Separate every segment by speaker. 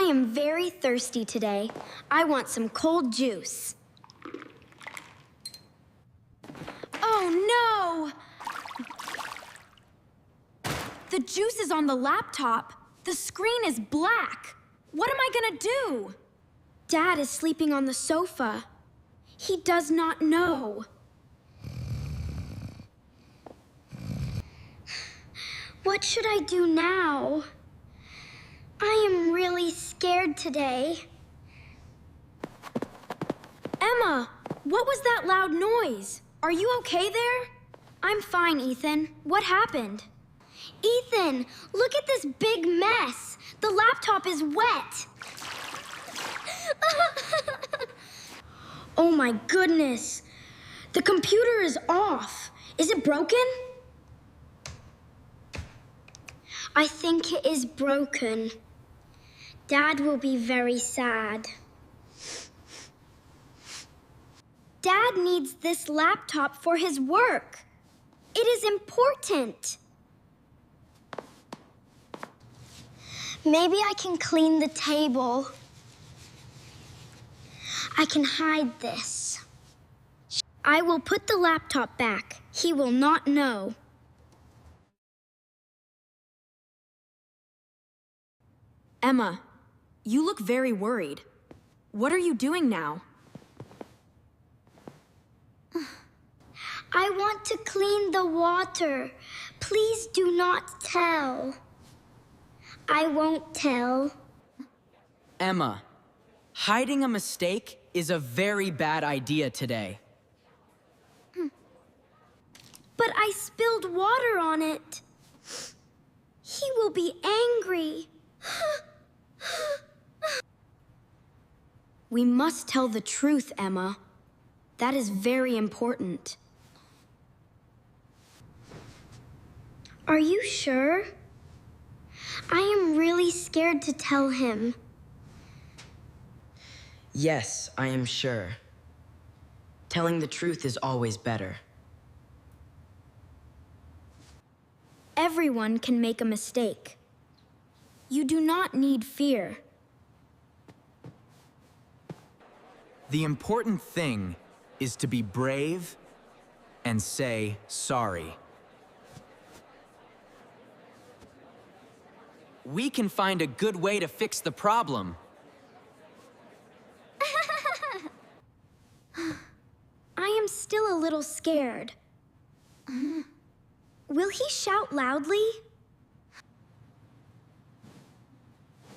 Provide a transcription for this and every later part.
Speaker 1: am very thirsty today. I want some cold juice. Oh, no! The juice is on the laptop. The screen is black. What am I gonna do? Dad is sleeping on the sofa. He does not know. What should I do now? I am really scared today. Emma, what was that loud noise? Are you okay there? I'm fine, Ethan. What happened? Ethan, look at this big mess. The laptop is wet. Oh my goodness. The computer is off. Is it broken? I think it is broken. Dad will be very sad. Dad needs this laptop for his work. It is important. Maybe I can clean the table. I can hide this. I will put the laptop back. He will not know.
Speaker 2: Emma, you look very worried. What are you doing now?
Speaker 1: I want to clean the water. Please do not tell. I won't tell.
Speaker 3: Emma, hiding a mistake is a very bad idea today.
Speaker 1: But I spilled water on it. He will be angry.
Speaker 2: We must tell the truth, Emma. That is very important.
Speaker 1: Are you sure? I am really scared to tell him.
Speaker 3: Yes, I am sure. Telling the truth is always better.
Speaker 1: Everyone can make a mistake. You do not need fear.
Speaker 4: The important thing is to be brave and say sorry.
Speaker 3: We can find a good way to fix the problem.
Speaker 1: I am still a little scared. Will he shout loudly?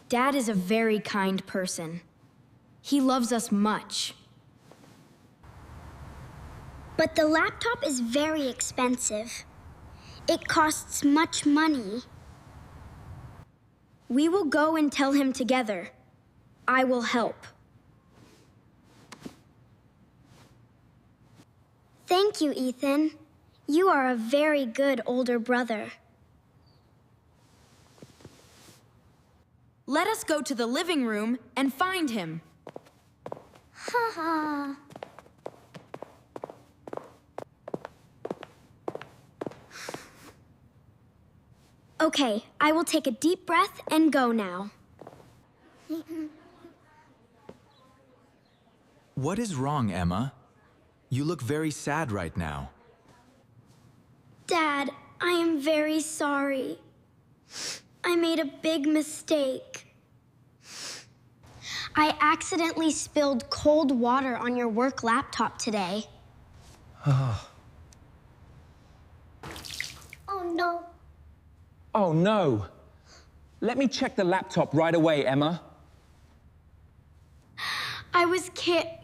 Speaker 2: Dad is a very kind person. He loves us much.
Speaker 1: But the laptop is very expensive. It costs much money.
Speaker 2: We will go and tell him together. I will help.
Speaker 1: Thank you, Ethan. You are a very good older brother.
Speaker 2: Let us go to the living room and find him.
Speaker 1: Ha. Okay, I will take a deep breath and go now.
Speaker 4: What is wrong, Emma? You look very sad right now.
Speaker 1: Dad, I am very sorry. I made a big mistake. I accidentally spilled cold water on your work laptop today. Oh no.
Speaker 5: Oh no! Let me check the laptop right away, Emma.
Speaker 1: I was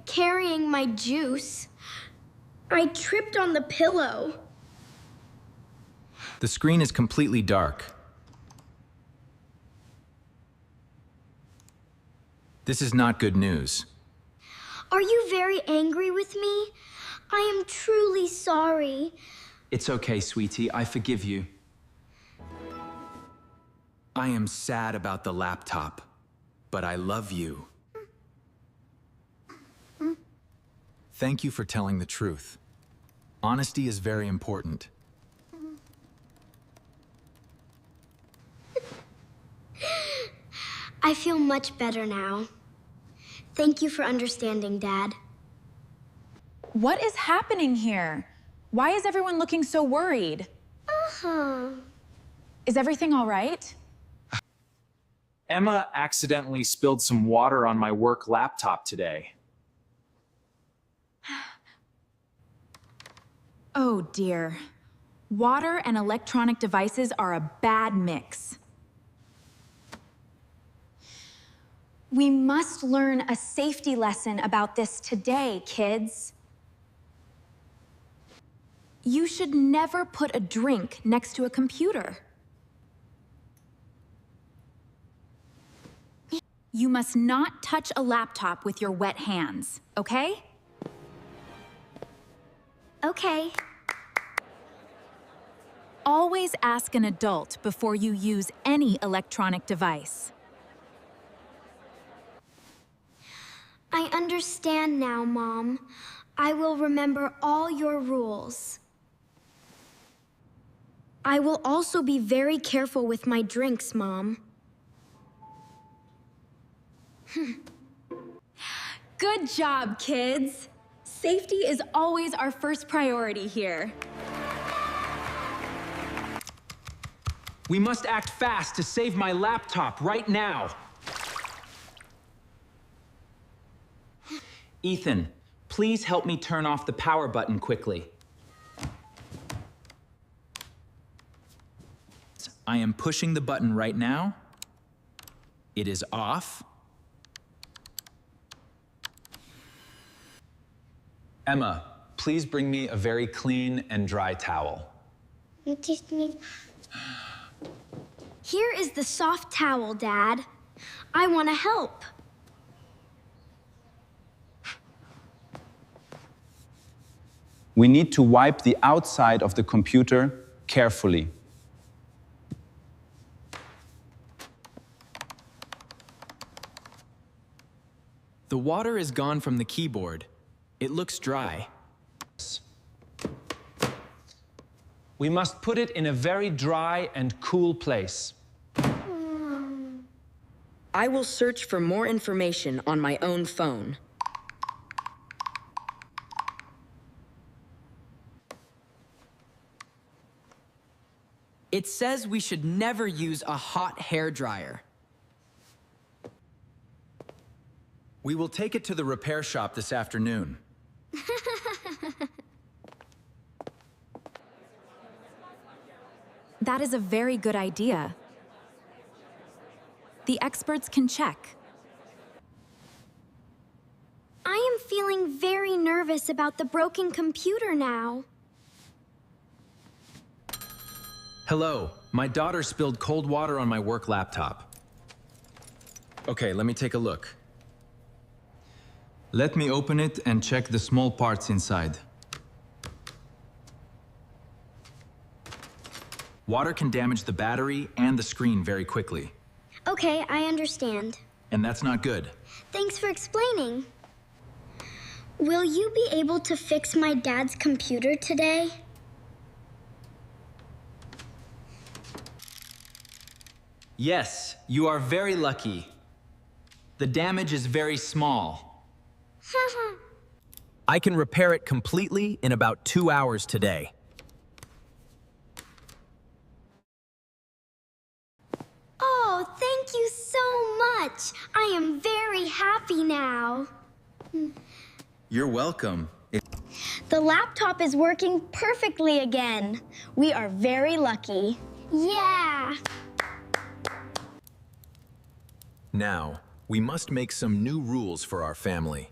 Speaker 1: carrying my juice. I tripped on the pillow.
Speaker 4: The screen is completely dark. This is not good news.
Speaker 1: Are you very angry with me? I am truly sorry.
Speaker 4: It's okay, sweetie. I forgive you. I am sad about the laptop, but I love you. Thank you for telling the truth. Honesty is very important.
Speaker 1: I feel much better now. Thank you for understanding, Dad.
Speaker 6: What is happening here? Why is everyone looking so worried? Is everything all right?
Speaker 5: Emma accidentally spilled some water on my work laptop today.
Speaker 6: Oh dear. Water and electronic devices are a bad mix. We must learn a safety lesson about this today, kids. You should never put a drink next to a computer. You must not touch a laptop with your wet hands, okay?
Speaker 1: Okay.
Speaker 6: Always ask an adult before you use any electronic device.
Speaker 1: I understand now, Mom. I will remember all your rules.
Speaker 2: I will also be very careful with my drinks, Mom.
Speaker 6: Good job, kids! Safety is always our first priority here.
Speaker 5: We must act fast to save my laptop right now. Ethan, please help me turn off the power button quickly.
Speaker 4: I am pushing the button right now. It is off. Emma, please bring me a very clean and dry towel.
Speaker 1: Here is the soft towel, Dad. I want to help.
Speaker 7: We need to wipe the outside of the computer carefully.
Speaker 4: The water is gone from the keyboard. It looks dry.
Speaker 5: We must put it in a very dry and cool place.
Speaker 3: I will search for more information on my own phone. It says we should never use a hot hair dryer.
Speaker 4: We will take it to the repair shop this afternoon.
Speaker 6: That is a very good idea. The experts can check.
Speaker 1: I am feeling very nervous about the broken computer now.
Speaker 4: Hello, my daughter spilled cold water on my work laptop. Okay, let me take a look. Let me open it and check the small parts inside. Water can damage the battery and the screen very quickly.
Speaker 1: Okay, I understand.
Speaker 4: And that's not good.
Speaker 1: Thanks for explaining. Will you be able to fix my dad's computer today?
Speaker 4: Yes, you are very lucky. The damage is very small. I can repair it completely in about 2 hours today.
Speaker 1: Oh, thank you so much. I am very happy now.
Speaker 4: You're welcome.
Speaker 1: The laptop is working perfectly again. We are very lucky. Yeah.
Speaker 4: Now, we must make some new rules for our family.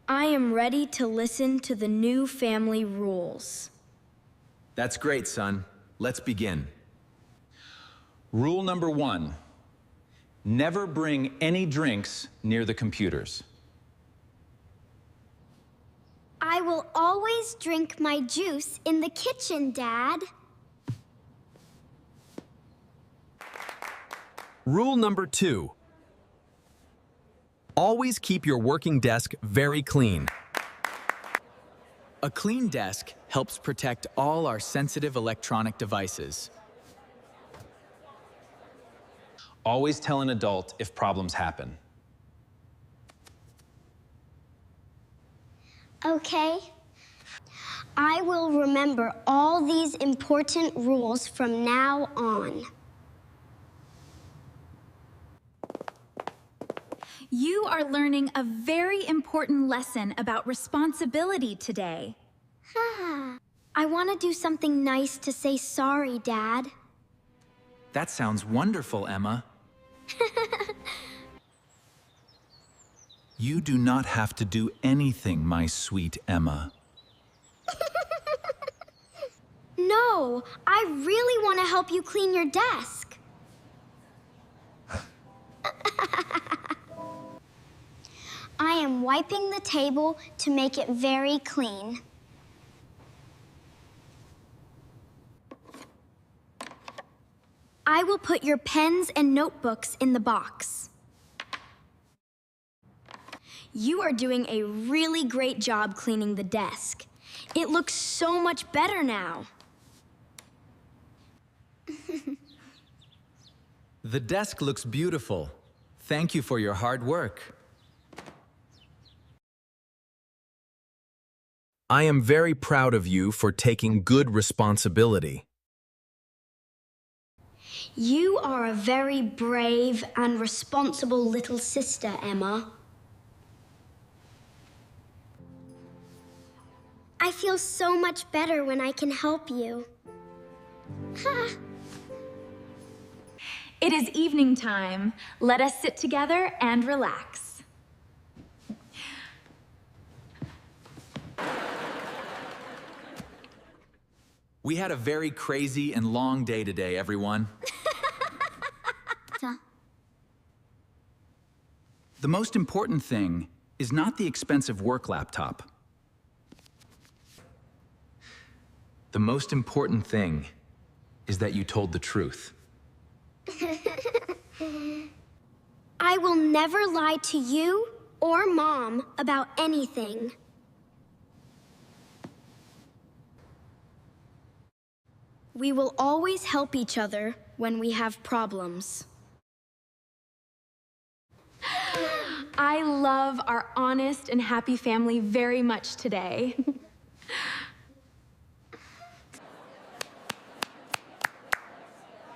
Speaker 2: I am ready to listen to the new family rules.
Speaker 4: That's great, son. Let's begin.
Speaker 7: Rule number 1, never bring any drinks near the computers.
Speaker 1: I will always drink my juice in the kitchen, Dad.
Speaker 8: Rule number 2. Always keep your working desk very clean.
Speaker 4: A clean desk helps protect all our sensitive electronic devices. Always tell an adult if problems happen.
Speaker 1: Okay. I will remember all these important rules from now on.
Speaker 9: You are learning a very important lesson about responsibility today.
Speaker 1: I want to do something nice to say sorry, Dad.
Speaker 4: That sounds wonderful, Emma. You do not have to do anything, my sweet Emma.
Speaker 1: No, I really want to help you clean your desk. I am wiping the table to make it very clean. I will put your pens and notebooks in the box.
Speaker 2: You are doing a really great job cleaning the desk. It looks so much better now.
Speaker 8: The desk looks beautiful. Thank you for your hard work. I am very proud of you for taking good responsibility.
Speaker 1: You are a very brave and responsible little sister, Emma. I feel so much better when I can help you.
Speaker 9: It is evening time. Let us sit together and relax.
Speaker 4: We had a very crazy and long day today, everyone. The most important thing is not the expensive work laptop. The most important thing is that you told the truth.
Speaker 1: I will never lie to you or Mom about anything.
Speaker 2: We will always help each other when we have problems.
Speaker 6: I love our honest and happy family very much today.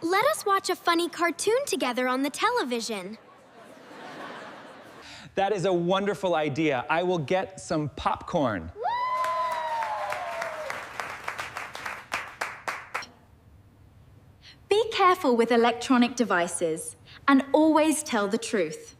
Speaker 1: Let us watch a funny cartoon together on the television.
Speaker 7: That is a wonderful idea. I will get some popcorn.
Speaker 9: Be careful with electronic devices and always tell the truth.